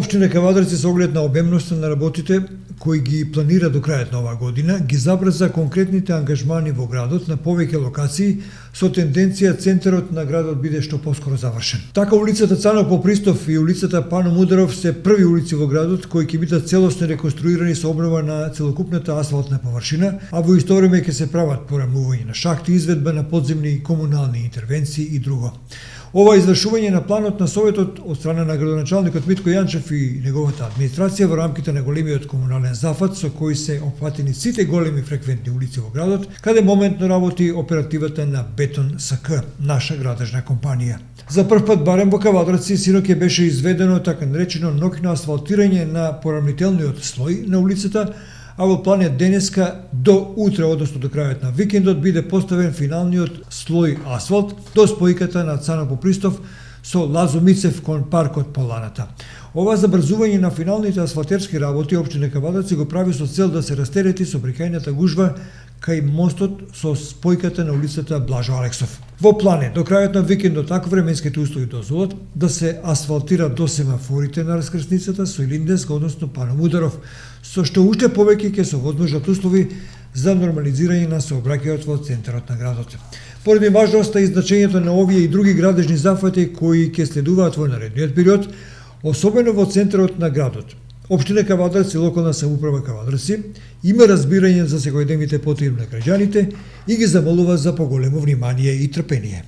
Општина Кавадарци со оглед на обемноста на работите кои ги планира до крајот на оваа година, ги забрза конкретните ангажмани во градот на повеќе локации со тенденција центарот на градот биде што поскоро завршен. Така улицата Цано Попристов и улицата Пано Мударов се први улици во градот кои ќе бидат целосно реконструирани со обнова на целокупната асфалтна површина, а во исто време ќе се прават порамнување на шахти, изведба на подземни и комунални интервенции и друго. Ова извршување на планот на Советот од страна на градоначалникот Митко Јанчев и неговата администрација во рамките на големиот комунален зафат со кој се опфатени сите големи фреквентни улици во градот, каде моментно работи оперативата на Бетон СК, наша градежна компанија. За прв пат барем во Кавадарци синоќа беше изведено така наречено ноќно асфалтирање на порамнителниот слој на улицата, а во план е денеска до утре, односно до крајот на викендот, биде поставен финалниот слој асфалт до спојката на Цано Попристов со Лазо Мицев кон паркот Поланата. Ова забрзување на финалните асфалтерски работи општина Кавадарци го прави со цел да се растерети сообраќајната гужва кај мостот со спојката на улицата Блажо Алексов. Во план е до крајот на викендот, ако временските услови дозволат, да се асфалтира до семафорите на раскрсницата со Илинденска, односно Пано Мударов, со што уште повеќе ќе се возможат услови за нормализирање на сообраќајот во центарот на градот. Поради важноста и значењето на овие и други градежни зафати кои ќе следуваат во наредниот период, особено во центарот на градот, општина Кавадарци и локална самоуправа Кавадарци има разбирање за секојдневните потреби на граѓаните и ги замолува за поголемо внимание и трпение.